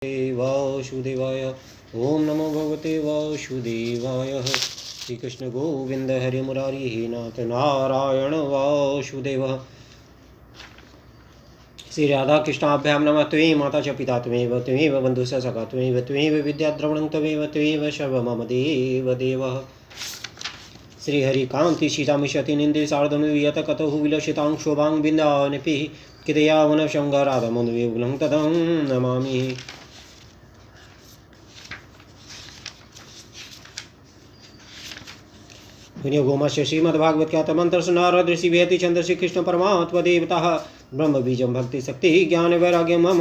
वासुदेवाय। ओम नमो भगवते वासुदेवाय। श्री कृष्ण गोविंद हरि मुरारी हे नाथ नारायण वासुदेव। श्री राधा कृष्णाभ्याम नमः। त्वमेव माता च पिता त्वमेव त्वमेव बन्धुः सखा त्वमेव त्वमेव विद्या द्रवणं त्वमेव त्वमेव सर्वं मम देव देवः। श्री हरिकान्ति सीतामिषति निंदे शारदनुयत कतहु विलसितां शोभां बिन्दानपि कितया वनशङ्कराधमुद्विग्नं तदं नमामि। विनियोगोमस्य श्रीमद्भागवत नारद ऋषि व्यति चंद्र श्री कृष्ण परमात्मा देवता ब्रह्म बीजं भक्ति शक्ति ज्ञान वैराग्य मम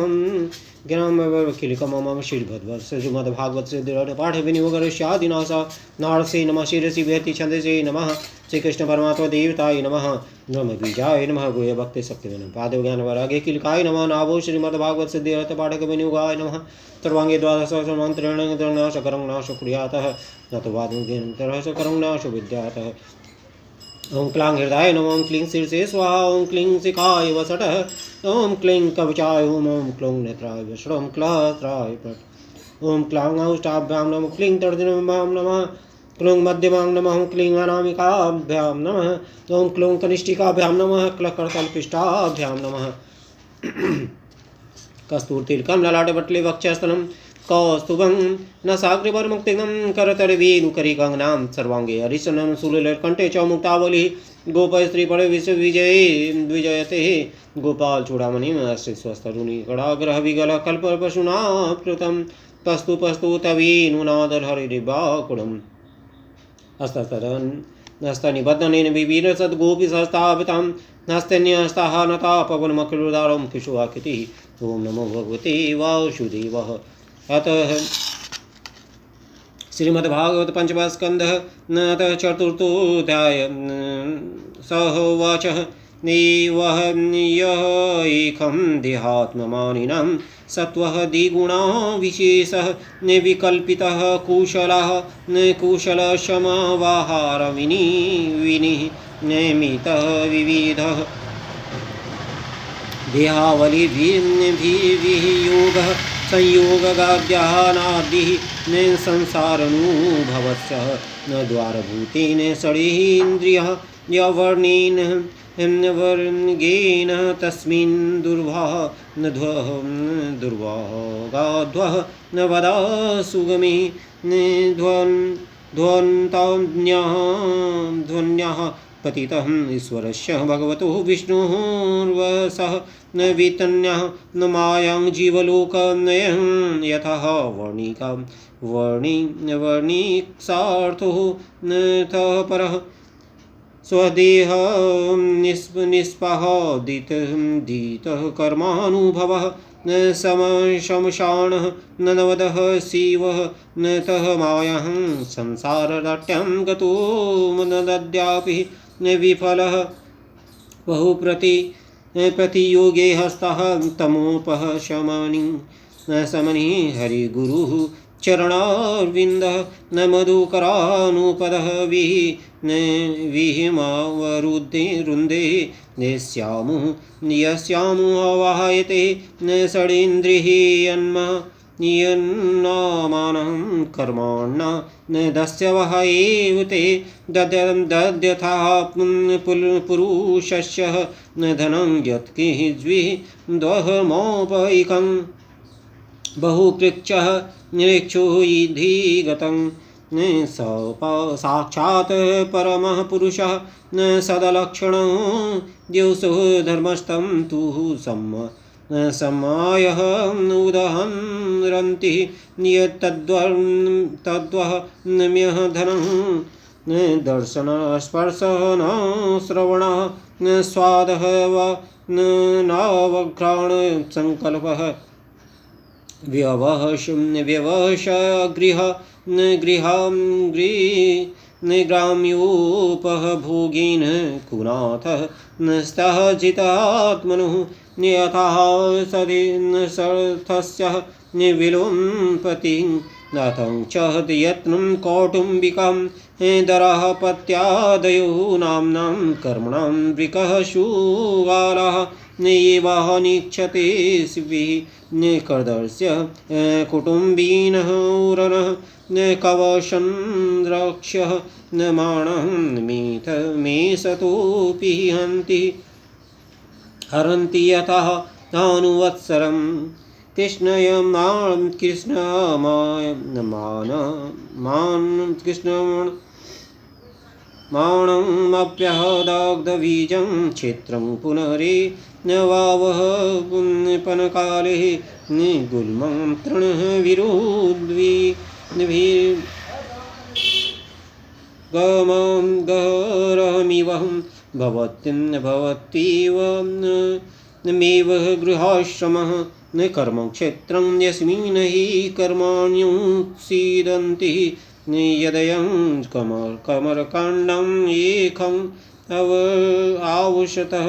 ज्ञान वैराग्यम मम श्रीभद्वत्स श्रीमद्भागवत से दृढ़ पाठ विनियोगस्यादिनाश नारद से नमः श्री ऋषि व्यति चंद्र से नमः श्री कृष्ण परमात्मा देवताय नमः ब्रह्म बीजाय नमः गुह्य भक्ति शक्ति पादव ज्ञान वैराग्य किलकाय नमः नाभो श्रीमद्भागवत से दृढ़ पाठक विनियोगाय नमः सर्वांगे द्वादशमन्त्रेण सकरं नाश कुर्यातः न तो वादुकरं नाश विद्यातः। ओं क्लां हृदय नमः। ओं क्लीं शीर्षे स्वाहा। ओं क्लीं शिखाय वसटः। ओं क्लीं कवचाय ओं क्लौं नेत्राय वस्त्रं क्लत्राय पट। ओं क्लां औष्ठाभ्यां नमः। क्लीं तर्जनीभ्यां नमः। क्लूं मध्यमां नमः। ओं क्लीं अनामिकाभ्यां नमः। ओं क्लूं कनिष्ठिकाभ्यां नमः। क्लकर्तलपिष्ठाभ्यां नमः। कस्तूर्तिलकं ललाटे बट्ले वक्षस्थलं कौस्तुभं न साग्रवर्मुक्तिं करतलवेणुकरिकङ्गनां सर्वाङ्गे हरिशनं शूलकण्ठे च मुक्तावली गोपस्त्रीपणे विजयते गोपाल चूड़ामणिम् अस्ति स्वस्तरुणि कडाग्रह विगल कल्पपशुना प्लुतं पस्तु पस्तु तवीनुनादहरिबाकुलम् हस्तनिबद्धनेन विवीर सद्गोपीसहस्ताभितां हस्तन्यस्ताः नता पवनमखिलुदारं किशुवाकृतिः। ओम नमो भगवते वासुदेवाय। अतः श्रीमद्भागवत पंचम स्कंधः अतः चतुर्थोऽध्याय। सहोवाचः नैवहन्यैकं देहात्ममानिनां सत्त्वः द्विगुणा विशेषः विकल्पितः कुशलः कुशलशमवाहारविनिः नियमितः विविधः देहावलिभिर्योगः संयोगगाद्यानादिः न संसारानुभवस्य न द्वारभूतेन षडीन्द्रियः यवर्णेन वर्गेण तस्मिन् दुर्भागाध्वः न वदा सुगमे ध्वन्यः पतितः ईश्वरस्य भगवतो विष्णुर्वसः न वितन्यः न मायां जीवलोकनयं यतः वर्णिकार्थो न तः परः स्वदेह निष्पः दीतः कर्मानुभवः न शमशानः न नवदः शिवः न तः मायां संसाररट्यं गतो न दद्यापि न विफलः बहुप्रतियोगे हस्तः तमोपः शमनि हरिगुरुः चरणारविन्दः न मधुकरानुपदः विहिमावरुन्दे यस्यामुवाहयते न षडीन्द्रियन्मानं कर्माण न दस्यवः एव ते दद्यथा पुरुषस्य न धनं यत्किंद्विदहमोपैकम् बहुकृच्छः निरीक्षुधिगतं साक्षात् परमः पुरुषः न सदलक्षणो द्योषो धर्मस्थं तु समायः उदहन्ति तद्वः नम्यः धनं न दर्शनस्पर्शः न श्रवणः न स्वादः नावघ्राण संकल्पः व्यवश गृहाम्योपः भोगेन कुनाथः न स्तः जितात्मनुः नियतः सर्थस्य विलोम्पतिं नाथं च यत्नं कौटुम्बिकं दरः पत्यादयो नाम्नां कर्मणां वृकः शूवालः एवानीक्षते कर्दस्य कुटुम्बिनः उरनः कवशं द्रक्ष्यः माणं मीथ मेषतोऽपि हरन्ति यतः अनुवत्सरं कृष्णयमान् माणमप्यहदग्धबीजं क्षेत्रं पुनरे न वावः पनकाले गुल्मं तृणः गमं गहरमिवहं भवतीव मेव गृहाश्रमः न कर्मक्षेत्रं यस्मिन् हि कर्माण्युत्सीदन्ति यदयं कमरकाण्डम् एकम् आवश्यतः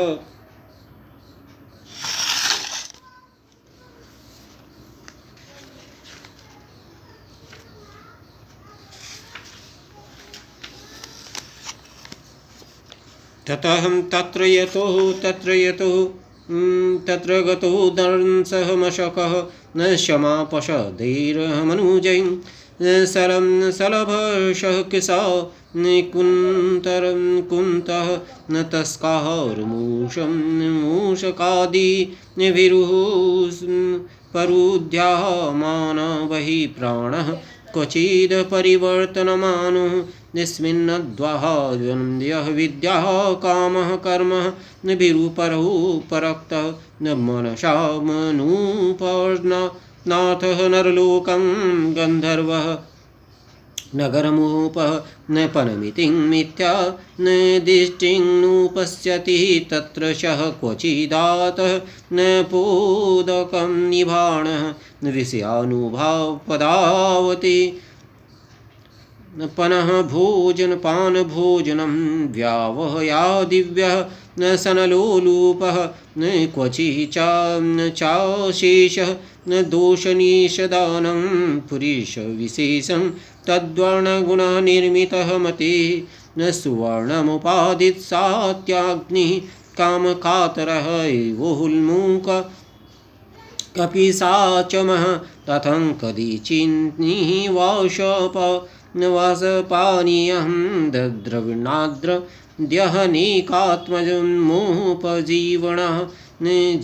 ततः तत्र गतो दंसः मशकः न क्षमापशदैर्मनुजैः सलभशः किसा कुन्तः न तस्कारुमूषं मूषकादिभिरुः परुद्यामान बहि प्राणः क्वचिद् परिवर्तनमानः निस्मिन्नद्वाहाद्वन्द्यः विद्याः कामः कर्मः विरूपरौ परक्तः न मनसा मनुपर्नाथः नरलोकं गन्धर्वः नगरमुपः न पनमितिं मिथ्या न दिष्टिं नुपश्यति तत्र शः क्वचिदातः न पोदकं निभाणः न विषयानुभावपदावति पनः भोजनपानभोजनं व्यावहया दिव्यः न सनलोलूपः न क्वचिचाशेषः न दोषनिषदानं पुरुषविशेषं तद्वर्णगुणः निर्मितः मते न सुवर्णमुपादित्सात्याग्निः कामकातरः एवोल्मूक कपिशाचमः तथं कदिचिन्निवाशप वासपानीयं द्रविणाद्रद्यहनेकात्मजन्मोपजीवनः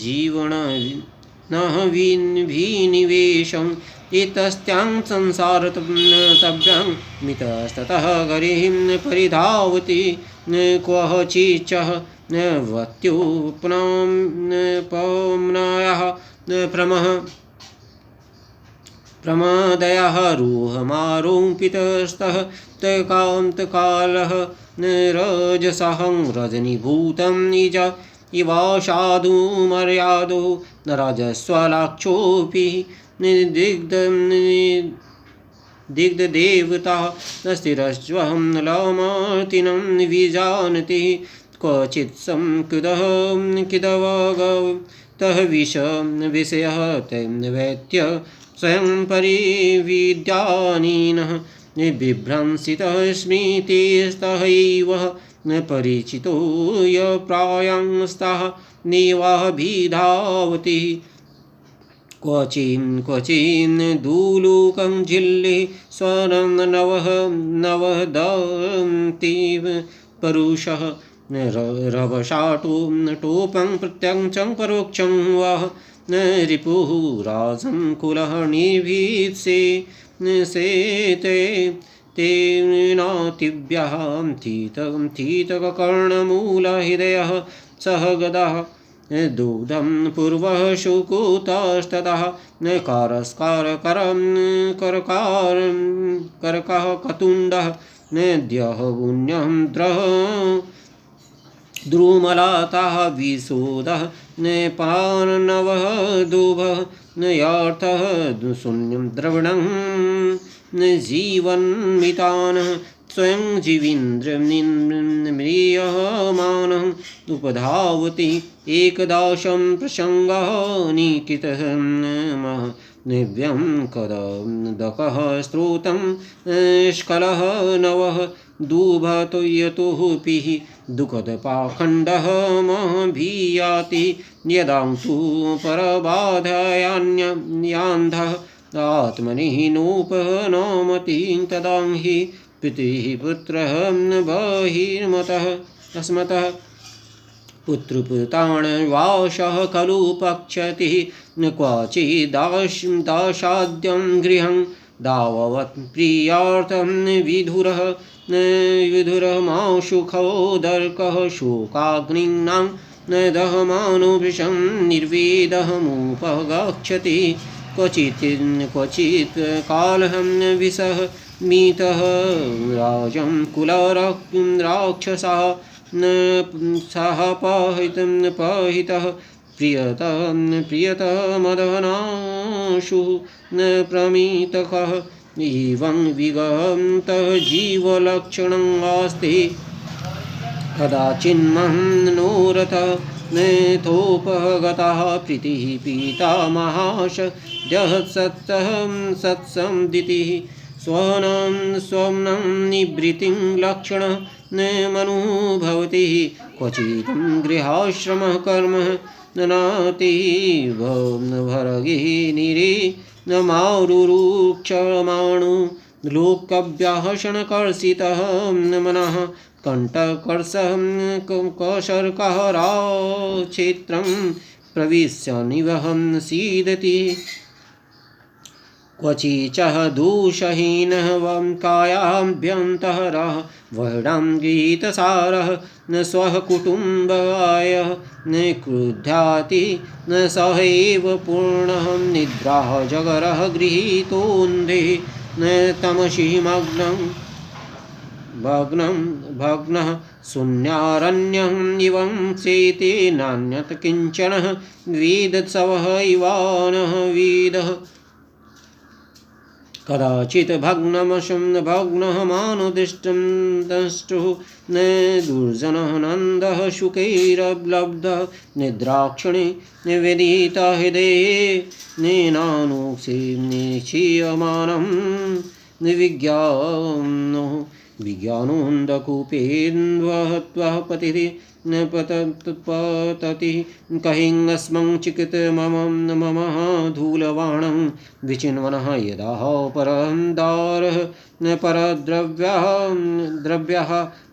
जीवनः विनिवेशम् इतस्त्यां संसारतव्यं मितस्ततः गरिं परिधावति क्वचिच्चः वत्युपम्नायः प्रमादयः रूहमारोपितस्तः तकान्तकालः रजसहं रजनीभूतं निज इवाशाधुमर्यादो न रजस्वलाक्षोऽपि दिग्धदेवता न स्थिरस्वहं लमार्तिनं विजानति क्वचित् संकृतः किदवगतः विषयः तैर्वैत्य स्वयं परिविद्यानीनः बिभ्रंसितः स्मृतिस्तहैव न परिचितो यप्रायांस्तः निवाभिधावति क्वचिन् दूलूकं झिल्ले स्वरं नवदन्ति परुषः रवशाटोपं प्रत्यक्षं परोक्षं वः न रिपुः राजंकुलः निर्भीत्से सेते तेनातिभ्यः थीतकर्णमूलहृदयः सह गदः दुग्धं पूर्वः शुकुतस्ततः न कारस्कारकरं करकः कतुण्डः न द्यः पुण्यं द्रुमलाताः विशोदः न पार्णवः दुभः न यार्थः शून्यं द्रविणं न जीवन्मितानः स्वयं जीवीन्द्रम्रियमानः उपधावति एकदाशं प्रसङ्गः निकितः निव्यं कदकः स्रोतं स्खलः नवः दुभतुयतुः पिः दुःखदपाखण्डः महभीयाति यदा तु परबाधयान्यन्धः आत्मनि नोपनोमति तदा हि पितुः पुत्रः बहिर्मतः अस्मतः पुत्रपुत्राणवासः खलु पक्षति क्वचिदाशाद्यं गृहं दाववत् प्रियार्थं विधुरमाशुखोदर्कः शोकाग्निनां दहमानुभृशं निर्वेदहमुपगच्छति क्वचित् कालहं विषः मीतः राजं कुलराक्षसः सह पाहितः प्रियतमदनाशु न प्रमीतकः एवं विगतः जीवलक्षणमास्ति कदाचिन्मनोरथः नेथोपगतः प्रीतिः पीतामहाशद्यः सत्संदितिः स्वप्नं निवृत्तिं लक्षणः न मनुभवति क्वचित् गृहाश्रमः कर्म नाति भरगिनिरे न मारुरुक्षमाणु लोकव्याहसनकर्षितः मनः कण्ठकर्षः कशर्कहराक्षेत्रं प्रविश्य निवहं सीदति क्वचिचः दूषहीनः वं कायाभ्यन्तरः वर्णां गीतसारः न स्वः कुटुम्बायः न क्रुध्याति न सहैव पूर्णः निद्राः जगरः गृहीतोऽन्धे न तमसि भग्नः शून्यारण्यम् इवं चेते नान्यत् किञ्चनः वेदत्सवः इवानः वेदः कदाचित् भग्नः मानुदिष्टं दष्टुः न दुर्जनः नन्दः शुकैरब्लब्धः निद्राक्षणे निवेदिता हृदये नेनानुक्षीयमानं विज्ञानोन्दकूपेन्वहत्वः पतिः न पतति कहिङ्स्मं चिकित मम धूलवाणं विचिन्वनः यदा परं दारः न परद्रव्यः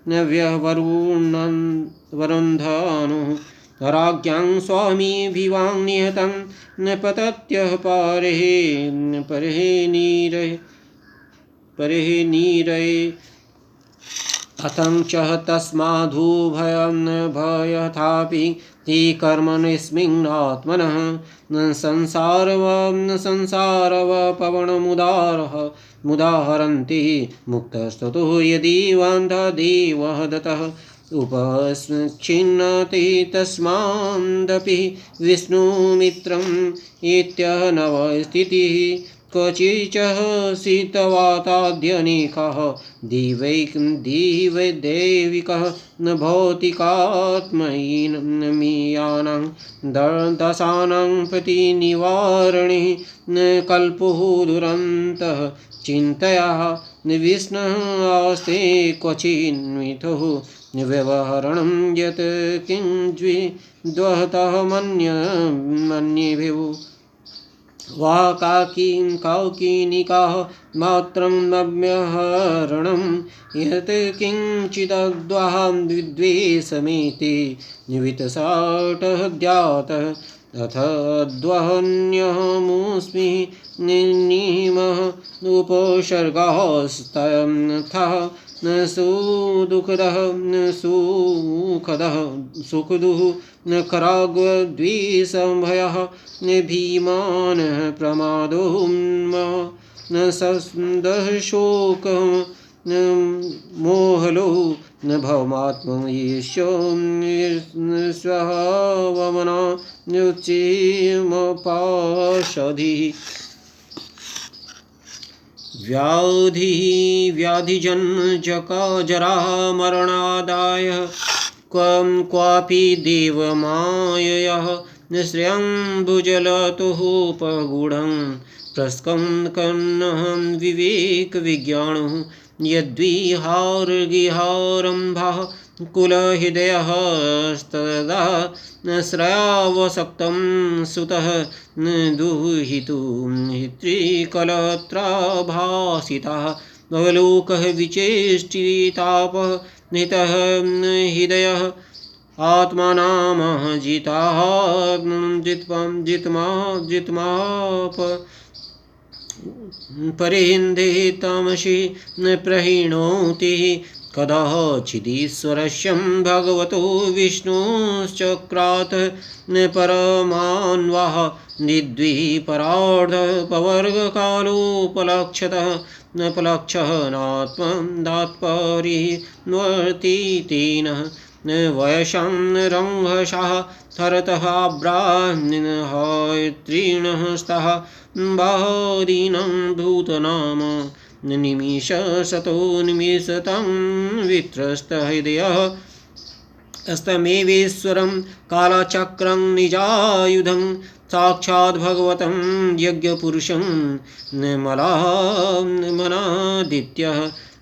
न व्यवरुन्धानुः राज्ञां स्वामीभिवाङ्निहतं न पतत्यः परेः नीरये अथं च तस्मादुभयं न भयथापि हि कर्मणस्मिन्नात्मनः न संसारवपवनमुदाहरन्ति मुक्तस्ततो यदि वान्धदेवः दत्तः उपच्छिन्नति तस्मादपि विष्णुमित्रम् इत्यनवस्थितिः क्वचिचः शीतवाताद्यनेकः दिवैदेविकः न भौतिकात्महीनमीयानां दशानां प्रतिनिवारणे न कल्पुः दुरन्तः चिन्तयाः विष्णुः आस्ते क्वचिन्मिथुः व्यवहरणं यत् किञ्चिद्वहतः मन्येभिः वा काकिनिकाः मात्रं नव्यहरणं यत् किञ्चिदद्वाह विद्वेषमेति निवितसाटः ज्ञातः अथ द्वहन्यहमुस्मि निर्निमः उपसर्गास्तथा न सुदुःखदः न सुखदुः न खराग्द्वेषभयः न भीमानः प्रमादो न सन्दशोकः न मोहलो न भवमात्मयेष्यो स्ववमना नुच्चेमपाशधिः व्याधिजन्मजरा मरणादाय क्वापि देवमाययः निःश्रियं भुजलतुः उपगूढं प्रस्कन्दकन्नहं विवेकविज्ञानः यद्विहारगिहारम्भः कुलहृदयस्तदा श्रयावसक्तं सुतः दुहितुं हित्रीकलत्राभासितः अवलोकः विचेष्टितापः नितः हृदयः आत्मानामः जिताः जित्माप परिहिन्दे तमसि प्रहीणोति कदाचिदीश्वरस्यं भगवतो विष्णुश्चक्रात् परमान्वाः निद्विपरार्धपवर्गकालोपलक्ष्यतः पलक्षः नात्मदात्परिवर्तितेन वयसां रंहषः थरतः ब्राह्मणः स्तः बादीनं भूतनाम निमिषशतो निमिषतं वित्रस्तहृदयः अस्तमेवेश्वरं कालचक्रं निजायुधं साक्षात् भगवतं यज्ञपुरुषं मनादित्यः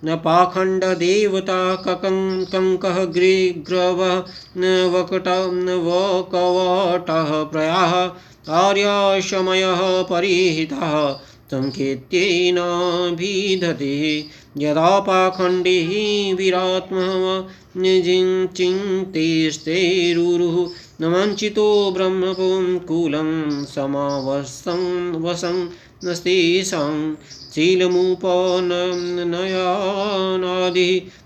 न पाखण्डदेवता कंकः ग्रीग्रवः वकवटः प्रयाः आर्याशमयः परिहितः संकेत्येनाभिधते यदा पाखण्डिः वीरात्मः निजिञ्चिन्तेस्तेरुरुः न वञ्चितो ब्रह्मकुलं समावसं नस्तेषां शीलमुपनयनादि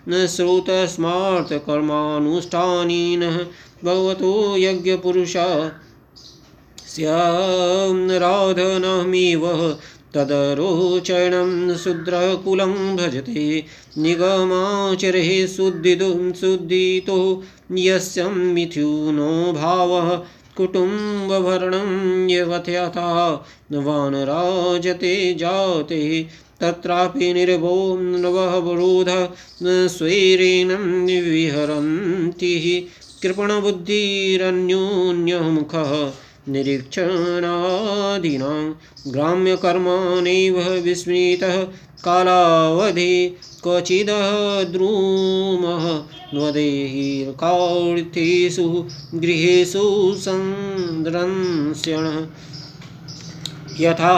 न श्रुतस्मार्थकर्मानुष्ठानिनः भगवतो यज्ञपुरुषः स्याराधनमिव तदरोचरणं शूद्रकुलं भजते निगमाचरे शुद्धितो यस्य मिथुनो भावः कुटुम्बभरणं यवथयथा वानराजते जाते तत्रापि निर्भो नवबोधः स्वैरेनं विहरन्ति कृपणबुद्धिरन्योन्यमुखः निरीक्षणादीनां ग्राम्यकर्माणैव विस्मृतः कालावधि क्वचिदः द्रुमः वदेहि कार्तेषु गृहेषु संद्रंस्यणः यथा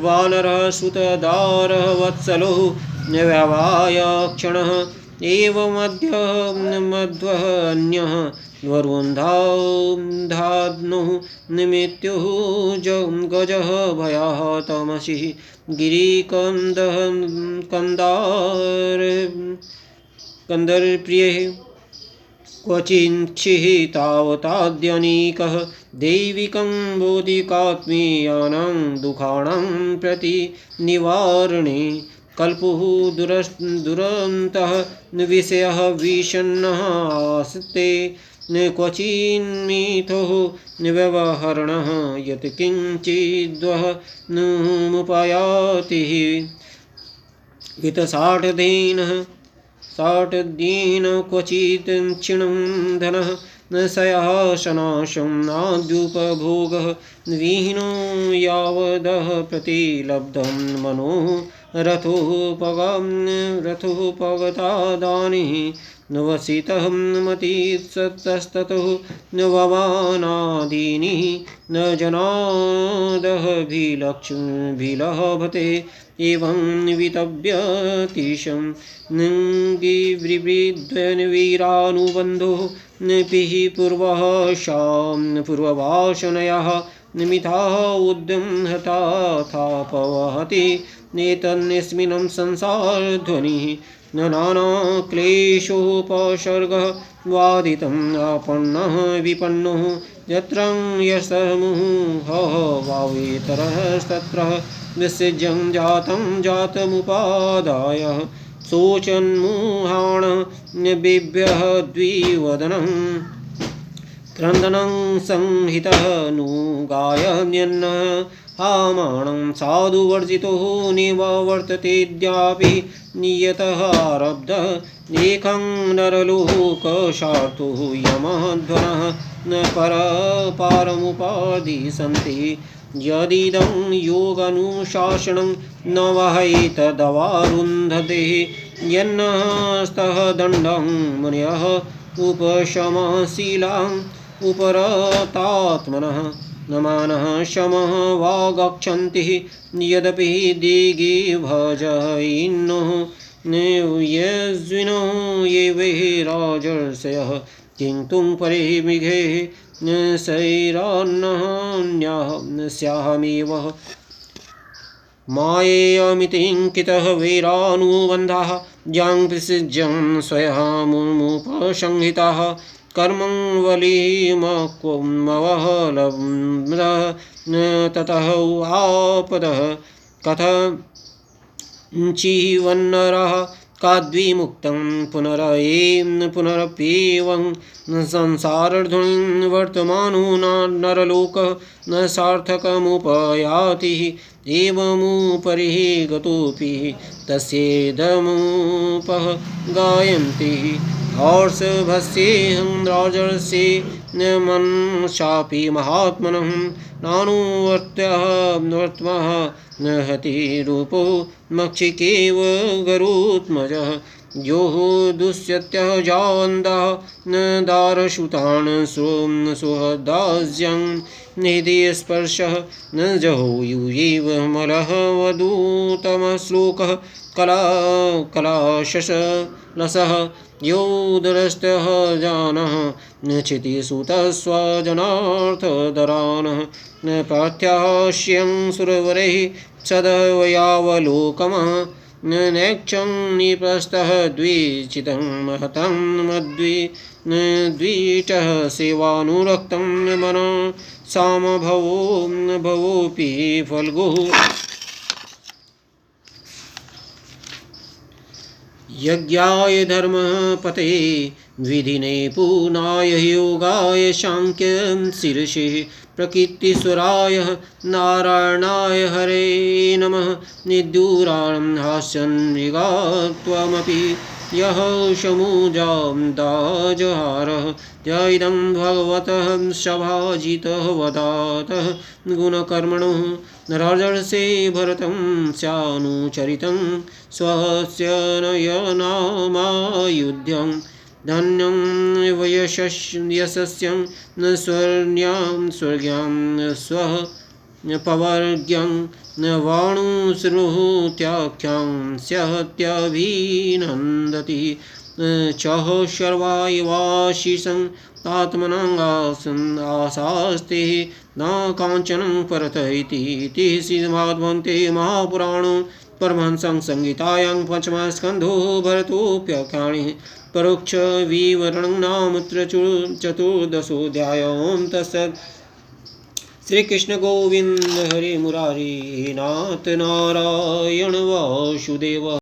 वानरः सुतदारः वत्सलो व्यवायक्षणः एवमद्य मध्वः अन्यः वरुन्धाद्नुः निमित्युः गजः भयः तमसि गिरिकन्दर्प्रियः क्वचिच्छिः तावताद्यनीकः दैविकं बोधिकात्मीयानां दुःखानां प्रति निवारणे कल्पुः दुरन्तः विषयः विषण्णः आस्ते क्वचिन्मिथुः व्यवहरणः यत् किञ्चिद्वः नुमुपयाति वितसाठदीनः क्वचित् क्षीणं धनः न सयः शनाशं नाद्युपभोगः विहीनो यावदः प्रतिलब्धं मनो रथोपगतादानिः न वसितः मतिस्ततस्ततः न भवानादीनिः न जनादः भिलभते एवं वितव्यतिशं वीरानुबन्धो पिः पूर्ववासनयः निमिताः उद्यं हताथापवहति नेतन्निस्मिनं संसारध्वनिः न नानाक्लेशोपसर्गः वादितम् आपन्नः विपन्नः यत्र यशमुहः वावेतरस्तत्र विसृज्यं जातमुपादाय शोचन्मुहाण बिभ्यः द्विवदनं क्रन्दनं संहितः नुगायन्यन्नः आमाणं साधुवर्जितो निवर्ततेऽद्यापि नियतः आरब्धः एकं नरलोकशातुः यमध्वनः न पारमुपादिशन्ति यदिदं योगानुशासनं न वहैतदवरुन्धते यन्नस्तः दण्डं मुनयः उपशमशीलाम् उपरतात्मनः न मानः शमः वा गच्छन्ति यदपि दिगि भजयिनोः यज्विनो ये वै राजर्षयः किन्तुं परिमिघे सैरान्नः स्याहमेव मायेयमितिङ्कितः वीरानुबन्धाः यां प्रसिज्यं स्वयमुपसंहिताः कर्मं वलिमकुमवलम्बः ततः आपदः कथञ्चिवन्नरः काद्विमुक्तं पुनरप्येवं संसारधुनीं वर्तमानो नरलोकः न सार्थकमुपयाति एवमुपरि गतोऽपि तस्येदमुपः गायन्ति हर्षभस्येऽहं राजर्षे मनसापि महात्मनः नानुवर्तमः न हति रूपो मक्षिकेव गरुत्मजः यो दुष्यत्यः जावन्दः न दारसुतान् सुहदास्यं निधिस्पर्शः न जहो युयेव मलः वधूतमः श्लोकः कलाशलसः यो दुरस्तः जानः न क्षितिसुतस्वजनार्थदरानः न पार्थ्यास्यं सुरवरैः सदवयावलोकमः न नैक्षं निपस्तः द्विचितं महतं द्विटः सेवानुरक्तं मनः सामभवोऽपि फल्गुः यज्ञाय धर्मः पते विधिने पूर्णाय योगाय सांख्यं शीर्षे प्रकृतिस्वराय नारायणाय हरे नमः निद्युराणं हास्यन् मृगात्वमपि यः शमुजां दाजहारः इदं भगवतः सभाजितः वदातः गुणकर्मणः राजर्षे भरतं स्यानुचरितं स्वस्य नयनामायुध्यं धन्यं यशस्यं न स्वर्ग्यां स्वः पवर्ग्यं न वाणुश्रुत्याख्यां स्यत्यभिनन्दति चः शर्वायवाशिषं आत्मनांगासनास्ते न काञ्चनं परत इति श्रीमद्भागवते महापुराणो परमहंसं संहितायां पंचमस्कन्धो भरतोऽप्याख्याने परोक्षविवरणं नाम चतुर्दशोऽध्यायः। ओं तत्सत्। श्री कृष्ण गोविंद हरे मुरारी नाथ नारायण वासुदेव।